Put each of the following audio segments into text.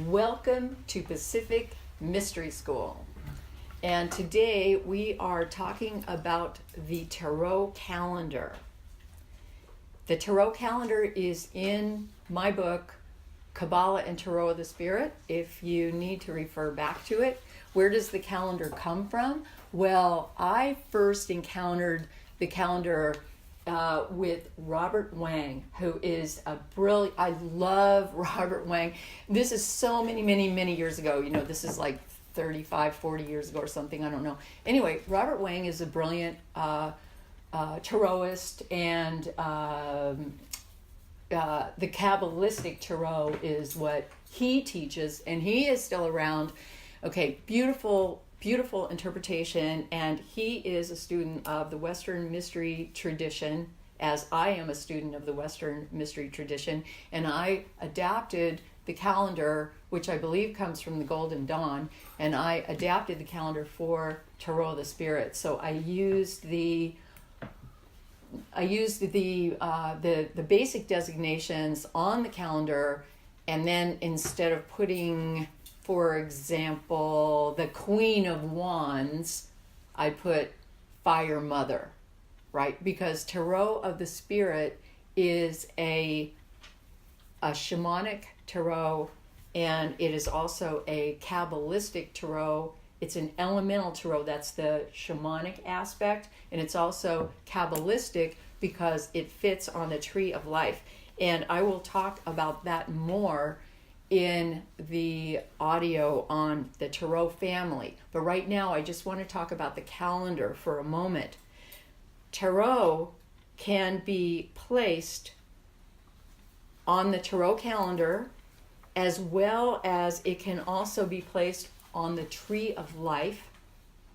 Welcome to Pacific Mystery School. And today we are talking about the Tarot calendar. The Tarot calendar is in my book, Kabbalah and Tarot of the Spirit, if you need to refer back to it. Where does the calendar come from? Well, I first encountered the calendar with Robert Wang, who is a brilliant, I love Robert Wang. This is so many years ago. You know, this is like 35, 40 years ago or something, I don't know. Anyway, Robert Wang is a brilliant tarotist, and the Kabbalistic tarot is what he teaches, and he is still around. Okay, beautiful interpretation, and he is a student of the Western mystery tradition, as I am a student of the Western mystery tradition, and I adapted the calendar, which I believe comes from the Golden Dawn, and I adapted the calendar for Tarot of the Spirit. So I used the basic designations on the calendar, and then instead of putting, for example, the Queen of Wands, I put Fire Mother, right? Because Tarot of the Spirit is a shamanic tarot, and it is also a Kabbalistic tarot. It's an elemental tarot, that's the shamanic aspect, and it's also Kabbalistic because it fits on the tree of life. And I will talk about that more in the audio on the Tarot family. But right now, I just want to talk about the calendar for a moment. Tarot can be placed on the Tarot calendar, as well as it can also be placed on the tree of life,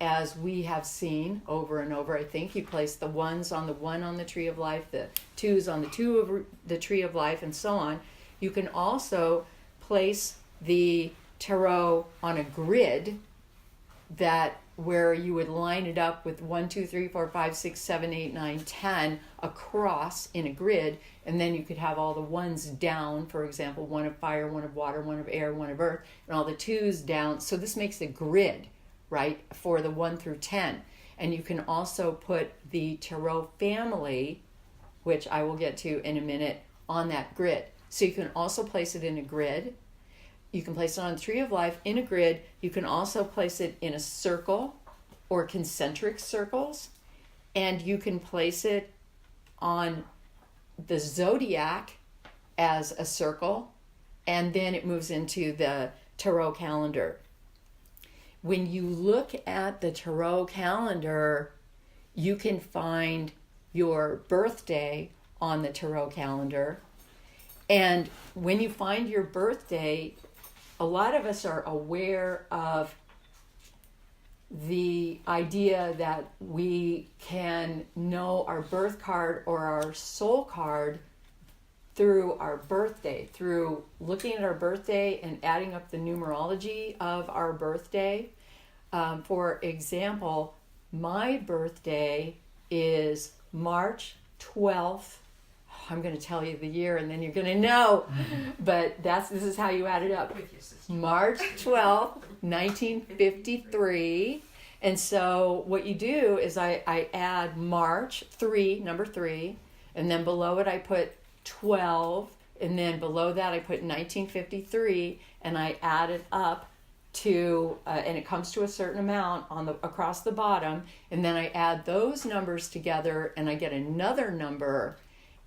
as we have seen over and over. I think you place the ones on the one on the tree of life, the twos on the two of the tree of life, and so on. You can also place the tarot on a grid where you would line it up with 1, 2, 3, 4, 5, 6, 7, 8, 9, 10 across in a grid, and then you could have all the ones down, for example, one of fire, one of water, one of air, one of earth, and all the twos down. So this makes a grid, right, for the 1 through 10. And you can also put the Tarot family, which I will get to in a minute, on that grid. So you can also place it in a grid. You can place it on the tree of life in a grid. You can also place it in a circle or concentric circles. And you can place it on the zodiac as a circle. And then it moves into the Tarot calendar. When you look at the Tarot calendar, you can find your birthday on the Tarot calendar. And when you find your birthday, a lot of us are aware of the idea that we can know our birth card or our soul card through our birthday, through looking at our birthday and adding up the numerology of our birthday. For example, my birthday is March 12th. I'm going to tell you the year and then you're going to know. But this is how you add it up. March 12th, 1953. And so what you do is I add March 3, number 3, and then below it I put 12, and then below that I put 1953, and I add it up to and it comes to a certain amount across the bottom, and then I add those numbers together and I get another number.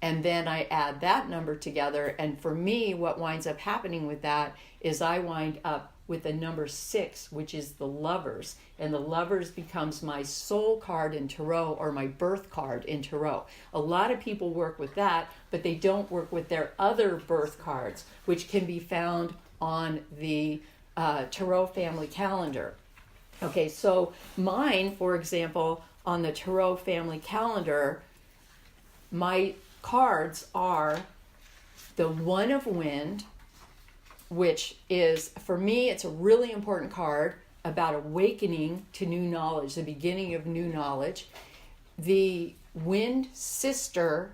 And then I add that number together. And for me, what winds up happening with that is I wind up with the number 6, which is the Lovers. And the Lovers becomes my soul card in Tarot, or my birth card in Tarot. A lot of people work with that, but they don't work with their other birth cards, which can be found on the Tarot family calendar. Okay, so mine, for example, on the Tarot family calendar, my cards are the One of Wind, which is, for me, it's a really important card about awakening to new knowledge, the beginning of new knowledge. The Wind Sister,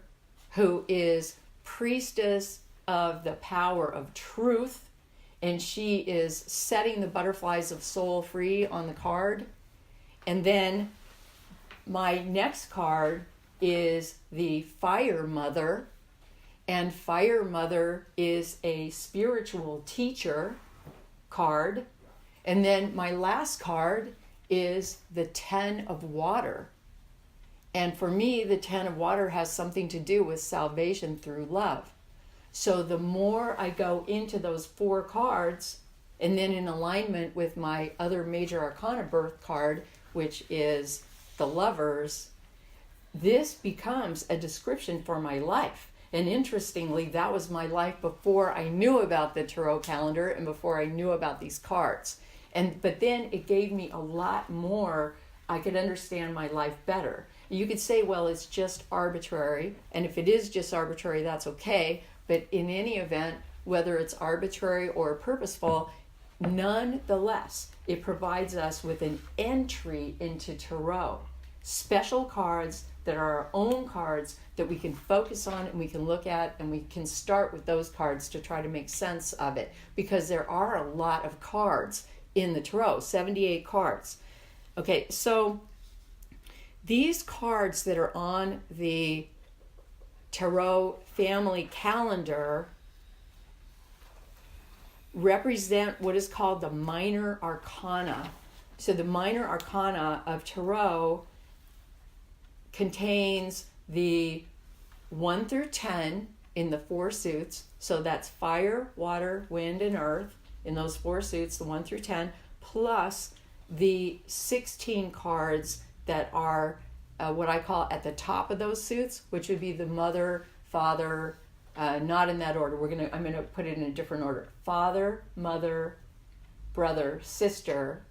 who is priestess of the power of truth, and she is setting the butterflies of soul free on the card. And then my next card is the Fire Mother, and Fire Mother is a spiritual teacher card. And then my last card is the Ten of Water. And for me, the Ten of Water has something to do with salvation through love. So the more I go into those 4 cards, and then in alignment with my other major arcana birth card, which is the Lovers, this becomes a description for my life. And interestingly, that was my life before I knew about the tarot calendar and before I knew about these cards. But then it gave me a lot more. I could understand my life better. You could say, well, it's just arbitrary. And if it is just arbitrary, that's okay. But in any event, whether it's arbitrary or purposeful, nonetheless, it provides us with an entry into tarot. Special cards that are our own cards that we can focus on and we can look at, and we can start with those cards to try to make sense of it. Because there are a lot of cards in the tarot, 78 cards. Okay, so these cards that are on the tarot family calendar represent what is called the minor arcana. So the minor arcana of tarot contains the 1 through 10 in the 4 suits. So that's fire, water, wind, and earth in those 4 suits, the 1 through 10, plus the 16 cards that are what I call at the top of those suits, which would be the mother, father, not in that order. I'm gonna put it in a different order. Father, mother, brother, sister,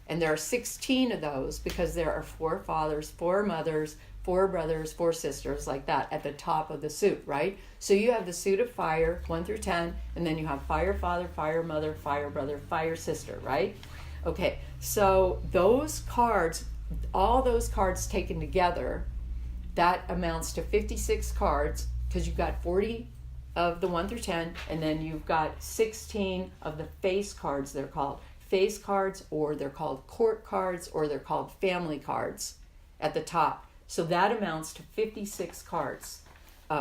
and there are 16 of those because there are 4 fathers, 4 mothers, 4 brothers, 4 sisters, like that at the top of the suit, right? So you have the suit of fire, 1 through 10, and then you have fire father, fire mother, fire brother, fire sister, right? Okay, so those cards, all those cards taken together, that amounts to 56 cards, because you've got 40 of the 1 through 10, and then you've got 16 of the face cards. They're called face cards, or they're called court cards, or they're called family cards at the top. So that amounts to 56 cards,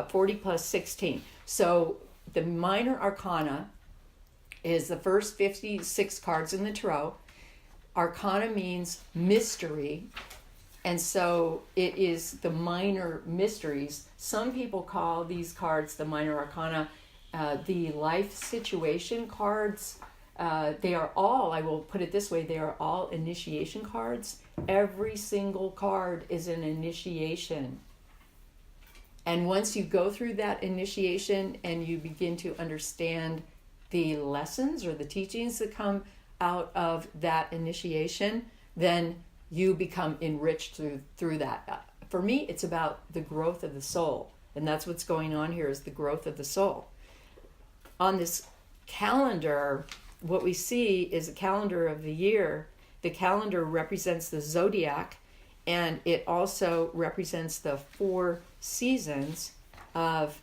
40 plus 16. So the minor arcana is the first 56 cards in the tarot. Arcana means mystery, and so it is the minor mysteries. Some people call these cards, the minor arcana, the life situation cards. They are all, I will put it this way, they are all initiation cards. Every single card is an initiation. And once you go through that initiation and you begin to understand the lessons or the teachings that come out of that initiation, then you become enriched through that. For me, it's about the growth of the soul. And that's what's going on here, is the growth of the soul. On this calendar, what we see is a calendar of the year. The calendar represents the zodiac, and it also represents the 4 seasons of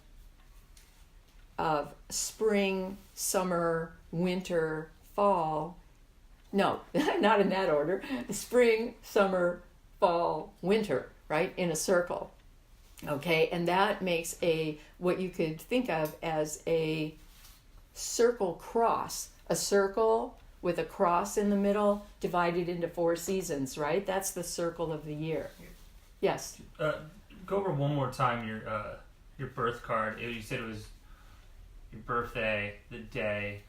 spring, summer, winter, fall. No, not in that order. Spring, summer, fall, winter, right? In a circle. Okay, and that makes what you could think of as a circle cross. A circle with a cross in the middle divided into 4 seasons, right? That's the circle of the year. Yes? Go over one more time your birth card. You said it was your birthday, the day,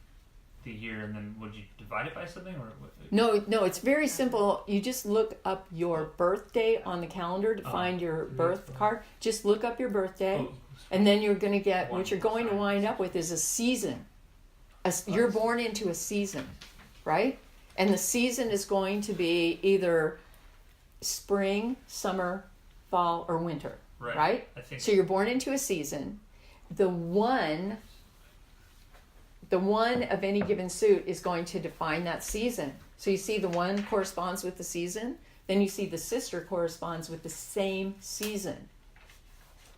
the year, and then would you divide it by something? Or No, it's very simple. You just look up your birthday on the calendar to find your birth card. Just look up your birthday, and then you're going to get, what you're going to wind up with is a season. You're born into a season, right? And the season is going to be either spring, summer, fall, or winter, right? I think so you're born into a season. The one of any given suit is going to define that season. So you see the one corresponds with the season, then you see the sister corresponds with the same season.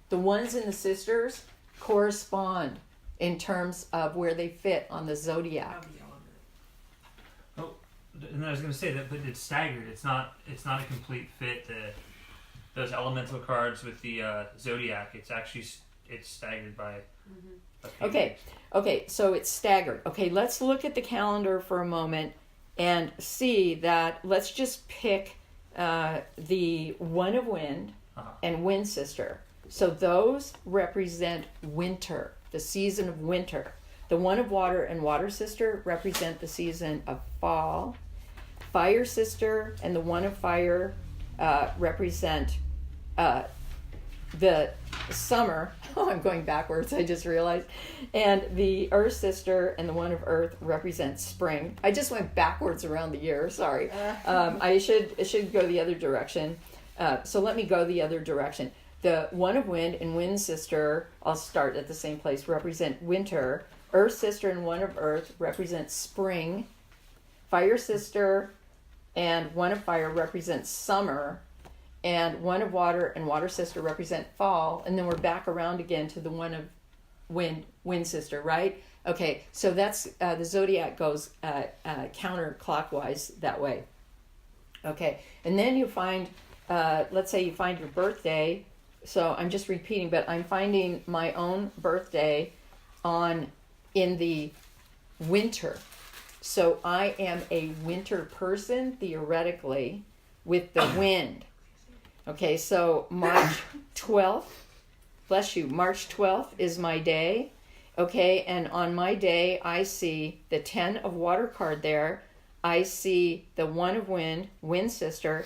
The ones in the sisters correspond in terms of where they fit on the zodiac. Oh, and I was going to say that, but it's staggered. It's not a complete fit. Those elemental cards with the zodiac. It's staggered by. Okay, so it's staggered. Okay, let's look at the calendar for a moment and see that. Let's just pick the one of wind and wind sister. So those represent winter, the season of winter. The one of water and water sister represent the season of fall. Fire sister and the one of fire represent the summer. Oh, I'm going backwards, I just realized. And the earth sister and the one of earth represent spring. I just went backwards around the year, sorry. I should go the other direction. So let me go the other direction. The one of wind and wind sister, I'll start at the same place, represent winter. Earth sister and one of earth represent spring. Fire sister and one of fire represents summer. And one of water and water sister represent fall. And then we're back around again to the one of wind sister, right? Okay, so that's the zodiac goes counterclockwise that way. Okay, and then you find, let's say you find your birthday. So I'm just repeating, but I'm finding my own birthday in the winter. So I am a winter person, theoretically, with the wind. Okay, so March 12th, bless you, March 12th is my day. Okay, and on my day, I see the 10 of water card there. I see the 1 of wind, wind sister.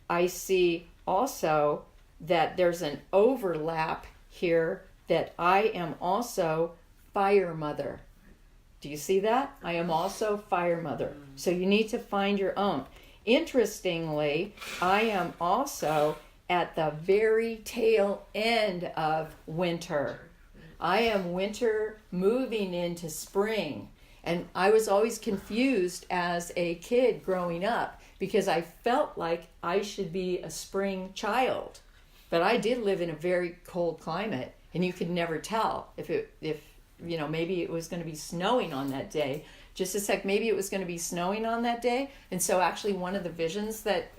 I see also that there's an overlap here that I am also fire mother. Do you see that? I am also fire mother. So you need to find your own. Interestingly, I am also at the very tail end of winter. I am winter moving into spring. And I was always confused as a kid growing up because I felt like I should be a spring child. But I did live in a very cold climate, and you could never tell if maybe it was going to be snowing on that day. Just a sec, maybe it was going to be snowing on that day. And so actually one of the visions that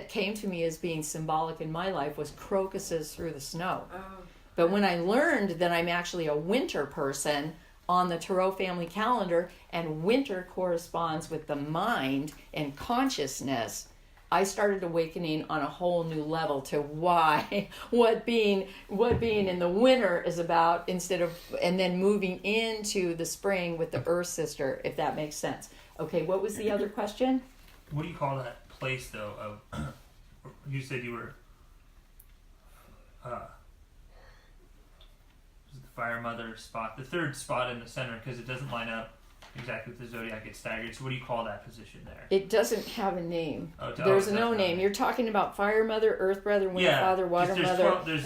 came to me as being symbolic in my life was crocuses through the snow. Oh. But when I learned that I'm actually a winter person on the Tarot family calendar, and winter corresponds with the mind and consciousness, I started awakening on a whole new level to what being in the winter is about, and then moving into the spring with the Earth sister, if that makes sense. Okay, what was the other question? What do you call that place though? You said you were was it the fire mother spot, the third spot in the center, because it doesn't line up exactly with the zodiac. It's staggered. So what do you call that position there? It doesn't have a name. There's no name. You're talking about fire mother, earth brother, wind father, water mother. There's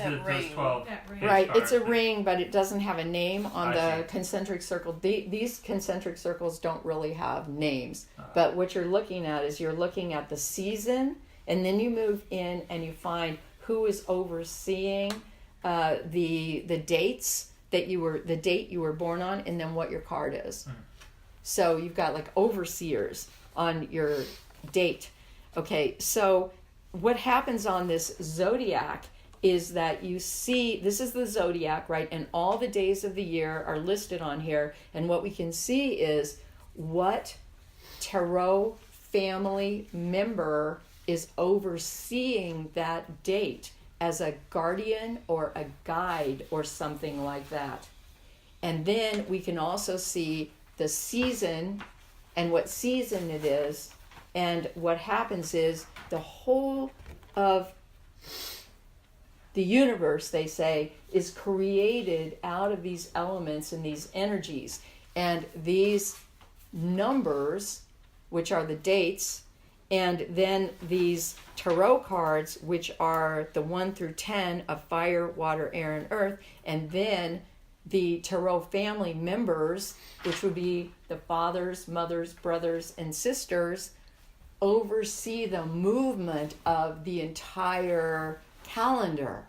12. Right, it's a ring, but it doesn't have a name on the concentric circle. These concentric circles don't really have names. But what you're looking at is you're looking at the season, and then you move in and you find who is overseeing the dates the date you were born on, and then what your card is. Mm-hmm. So you've got like overseers on your date. Okay, so what happens on this zodiac is that you see, this is the zodiac, right? And all the days of the year are listed on here. And what we can see is what Tarot family member is overseeing that date as a guardian or a guide or something like that. And then we can also see the season and what season it is. And what happens is the whole of the universe, they say, is created out of these elements and these energies. And these numbers, which are the dates, and then these tarot cards, which are the 1 through 10 of fire, water, air, and earth, and then the Tarot family members, which would be the fathers, mothers, brothers, and sisters, oversee the movement of the entire calendar.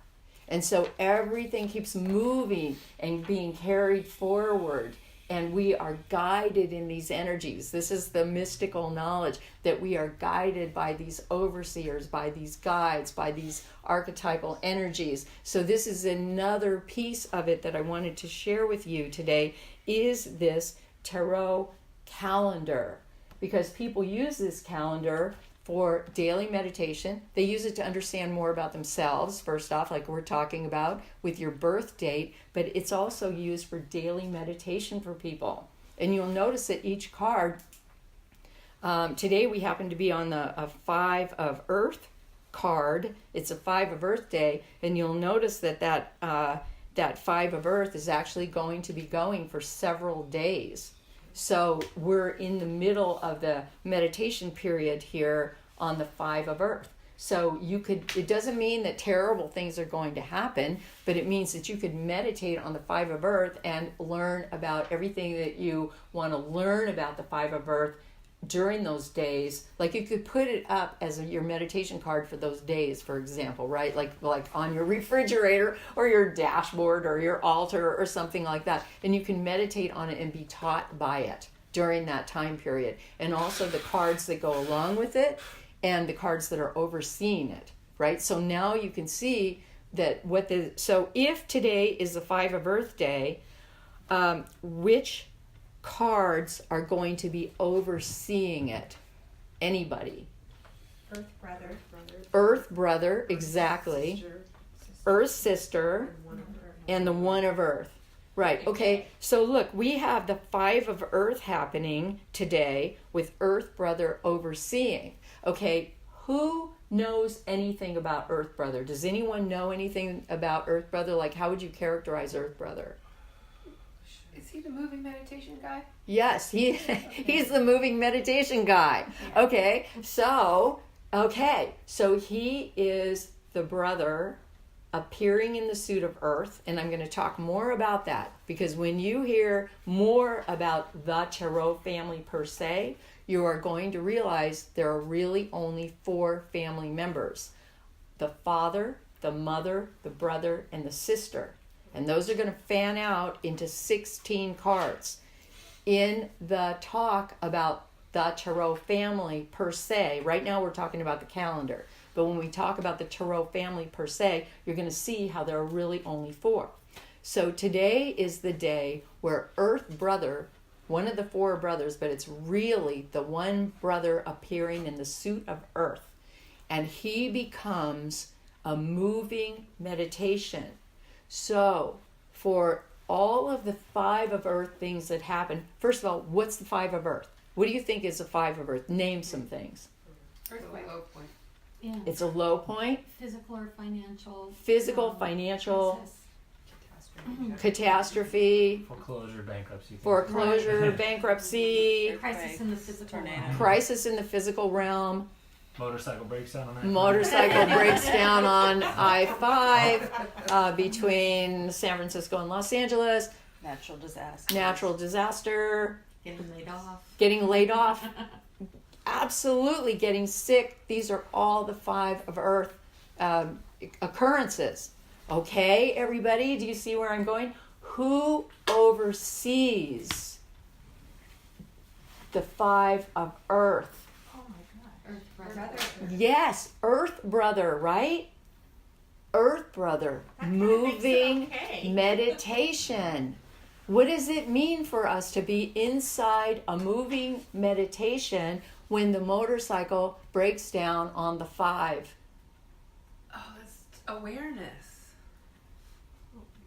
And so everything keeps moving and being carried forward. And we are guided in these energies. This is the mystical knowledge that we are guided by these overseers, by these guides, by these archetypal energies. So this is another piece of it that I wanted to share with you today, is this tarot calendar. Because people use this calendar for daily meditation. They use it to understand more about themselves, first off, like we're talking about with your birth date, but it's also used for daily meditation for people. And you'll notice that each card, today we happen to be on a 5 of Earth card. It's a 5 of Earth day, and you'll notice that that 5 of Earth is actually going to be going for several days. So we're in the middle of the meditation period here on the 5 of Earth. So it doesn't mean that terrible things are going to happen, but it means that you could meditate on the 5 of Earth and learn about everything that you want to learn about the 5 of Earth during those days. Like you could put it up as your meditation card for those days, for example, right? Like on your refrigerator or your dashboard or your altar or something like that. And you can meditate on it and be taught by it during that time period. And also the cards that go along with it and the cards that are overseeing it, right? So now you can see that so if today is the 5 of Earth day, which cards are going to be overseeing it? Anybody? Earth brother, exactly. Earth sister, and the 1 of Earth. Right, okay. So look, we have the 5 of Earth happening today with Earth brother overseeing. Okay, who knows anything about Earth brother? Does anyone know anything about Earth brother? Like, how would you characterize Earth brother? Is he the moving meditation guy? Yes, he's the moving meditation guy. Okay, so he is the brother appearing in the suit of Earth, and I'm going to talk more about that, because when you hear more about the Tarot family per se, you are going to realize there are really only 4 family members: the father, the mother, the brother, and the sister. And those are going to fan out into 16 cards. In the talk about the Tarot family per se, right now we're talking about the calendar, but when we talk about the Tarot family per se, you're going to see how there are really only 4. So today is the day where Earth brother, one of the 4 brothers, but it's really the one brother appearing in the suit of Earth, and he becomes a moving meditation. So, for all of the 5 of Earth things that happen, first of all, what's the 5 of Earth? What do you think is the 5 of Earth? Name some things. Earthquake. Low point. Yeah. It's a low point. Physical or financial. Financial. Crisis. Catastrophe. Foreclosure, bankruptcy. Crisis in the physical realm. Crisis in the physical realm. Motorcycle breaks down on that. Motorcycle breaks down on I-5 between San Francisco and Los Angeles. Natural disaster. Getting laid off. Absolutely, getting sick. These are all the 5 of Earth occurrences. Okay, everybody, do you see where I'm going? Who oversees the 5 of Earth? Earth brother. Yes, Earth brother, right? Earth brother, moving meditation. What does it mean for us to be inside a moving meditation when the motorcycle breaks down on the 5? Oh, that's awareness.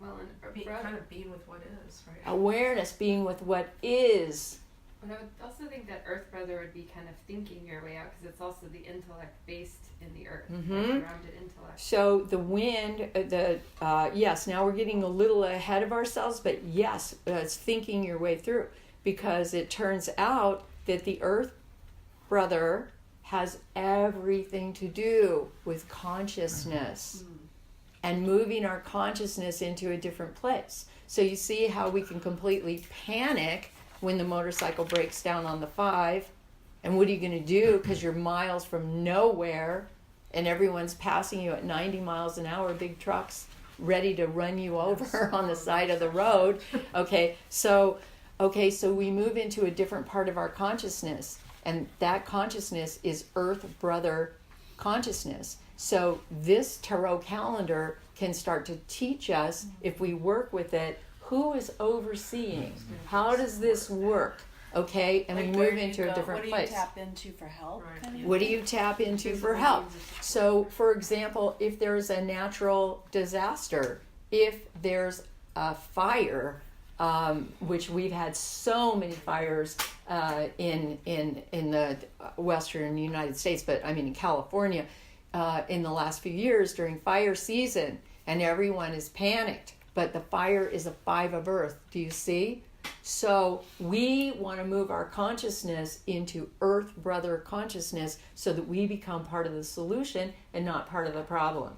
Well, Kind of being with what is, right? Awareness, being with what is. But I would also think that Earth Brother would be kind of thinking your way out, because it's also the intellect based in the Earth, Mm-hmm. like grounded intellect. So the wind, yes, now we're getting a little ahead of ourselves, but yes, it's thinking your way through, because it turns out that the Earth brother has everything to do with consciousness and moving our consciousness into a different place. So you see how we can completely panic when the motorcycle breaks down on the 5. And what are you going to do? Because you're miles from nowhere and everyone's passing you at 90 miles an hour, big trucks, ready to run you over on the side of the road. Okay, so we move into a different part of our consciousness, and that consciousness is Earth Brother consciousness. So this tarot calendar can start to teach us, if we work with it, who is overseeing? How does this work? Okay, and Like, we where move do you into a go- different what place. do you tap into for help? Right. Kind of What do thing? you tap into for help? So, for example, if there's a natural disaster, if there's a fire, which we've had so many fires in the western United States, but I mean in California, in the last few years during fire season, and everyone is panicked. But the fire is a 5 of Earth. Do you see? So we want to move our consciousness into Earth Brother consciousness so that we become part of the solution and not part of the problem.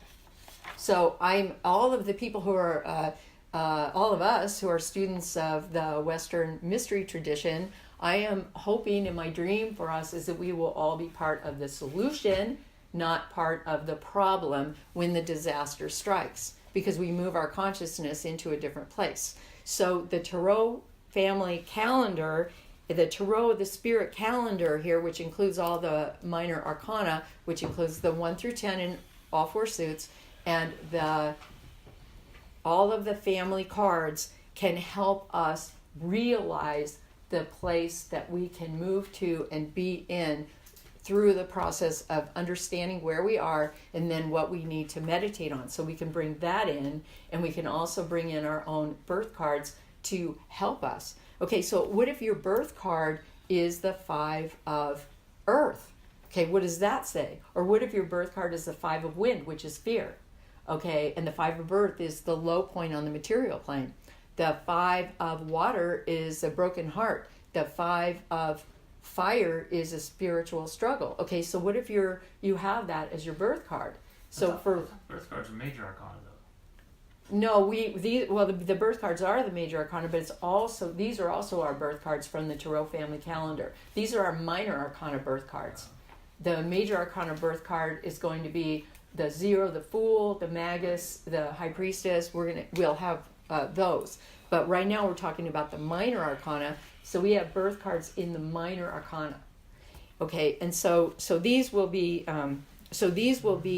So all of the people who are, all of us who are students of the Western mystery tradition, I am hoping, and my dream for us is that we will all be part of the solution, not part of the problem when the disaster strikes, because we move our consciousness into a different place. So the Tarot family calendar, the Tarot, the spirit calendar here, which includes all the minor arcana, which includes the 1 through 10 in all 4 suits, and all of the family cards can help us realize the place that we can move to and be in through the process of understanding where we are and then what we need to meditate on. So we can bring that in, and we can also bring in our own birth cards to help us. Okay, so what if your birth card is the 5 of Earth? Okay, what does that say? Or what if your birth card is the 5 of Wind, which is fear? Okay, and the 5 of Earth is the low point on the material plane. The 5 of Water is a broken heart. The 5 of Fire is a spiritual struggle. Okay, so what if you have that as your birth card? So for birth cards are major arcana though. no, the birth cards are the major arcana, but these are also our birth cards from the Tarot family calendar. These are our minor arcana birth cards. The major arcana birth card is going to be the 0, the Fool, the Magus, the High Priestess. We'll have those. But right now we're talking about the minor arcana. So we have birth cards in the minor arcana. Okay, and so these will be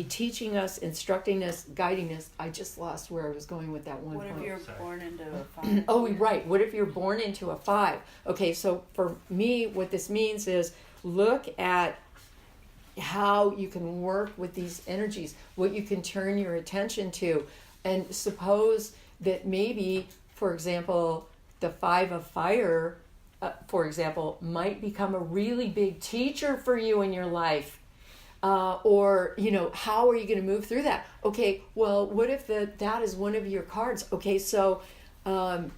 teaching us, instructing us, guiding us. I just lost where I was going with that one What point. if you're Sorry. born into a 5? Oh, right. What if you're born into a 5? Okay, so for me, what this means is look at how you can work with these energies, what you can turn your attention to. And suppose that maybe, for example, the 5 of Fire, for example, might become a really big teacher for you in your life. Or, how are you going to move through that? Okay, well, what if that is one of your cards? Okay, so 5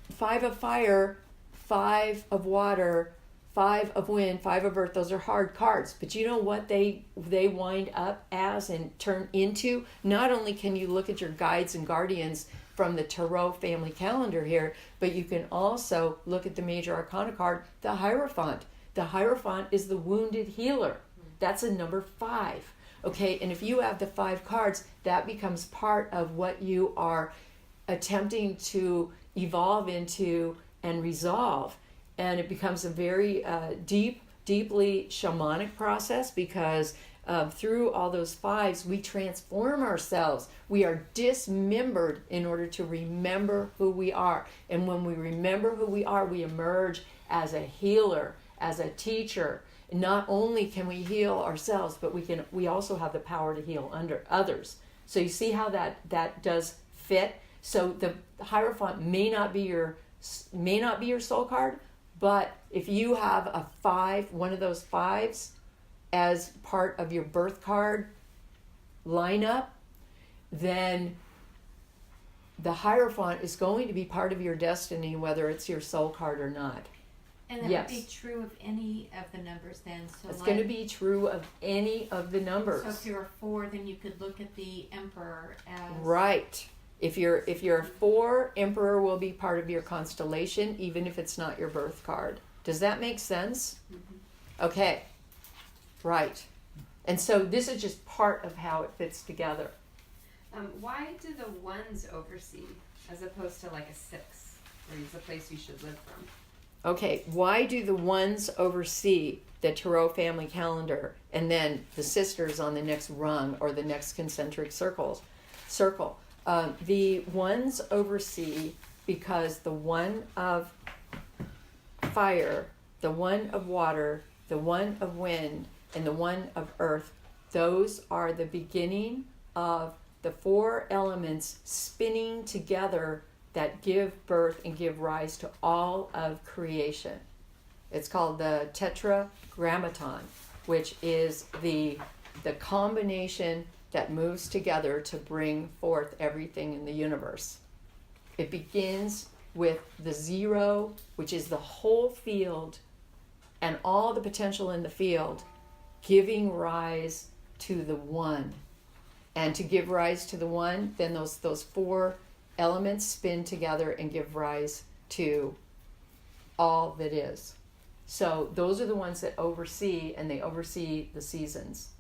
of Fire, 5 of Water, 5 of Wind, 5 of Earth, those are hard cards. But you know what they wind up as and turn into? Not only can you look at your guides and guardians from the Tarot family calendar here, but you can also look at the major arcana card, the Hierophant. The Hierophant is the wounded healer. That's a number 5. Okay, and if you have the 5 cards, that becomes part of what you are attempting to evolve into and resolve. And it becomes a very deeply shamanic process because through all those 5s, we transform ourselves. We are dismembered in order to remember who we are. And when we remember who we are, we emerge as a healer, as a teacher. Not only can we heal ourselves, but we also have the power to heal under others. So you see how that does fit. So the Hierophant may not be your soul card, but if you have a 5, one of those 5s, as part of your birth card lineup, then the Hierophant is going to be part of your destiny, whether it's your soul card or not. And that Yes. would be true of any of the numbers then. So It's going to be true of any of the numbers. So if you're a 4, then you could look at the Emperor as Right. If you're a 4, Emperor will be part of your constellation, even if it's not your birth card. Does that make sense? Mm-hmm. Okay. Right. And so this is just part of how it fits together. Why do the ones oversee as opposed to like a 6, where it's a place you should live from? Okay, why do the ones oversee the Tarot family calendar and then the sisters on the next rung or the next concentric circle? The ones oversee because the one of fire, the one of water, the one of wind, and the one of earth, those are the beginning of the 4 elements spinning together that give birth and give rise to all of creation. It's called the tetragrammaton, which is the combination that moves together to bring forth everything in the universe. It begins with the 0, which is the whole field and all the potential in the field, giving rise to the 1. And to give rise to the 1, then those 4 elements spin together and give rise to all that is. So those are the ones that oversee, and they oversee the seasons.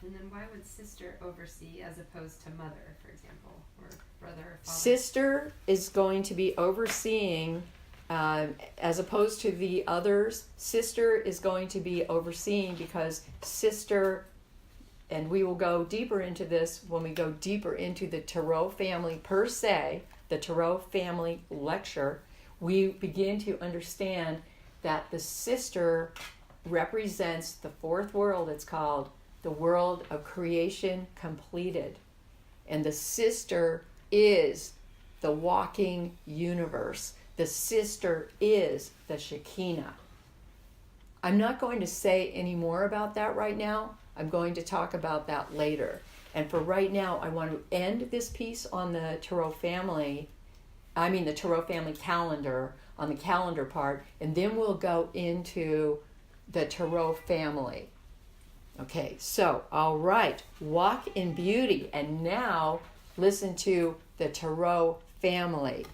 And then why would sister oversee as opposed to mother, for example, or brother or father? Sister is going to be overseeing, as opposed to the others. Sister is going to be overseeing because sister, and we will go deeper into this when we go deeper into the Tarot family per se, the Tarot family lecture, we begin to understand that the sister represents the 4th world. It's called the world of creation completed. And the sister is the walking universe. The sister is the Shekinah. I'm not going to say any more about that right now. I'm going to talk about that later. And for right now, I want to end this piece on the Tarot family, the Tarot family calendar, on the calendar part, and then we'll go into the Tarot family. Okay, so, all right, walk in beauty. And now, listen to the Tarot family.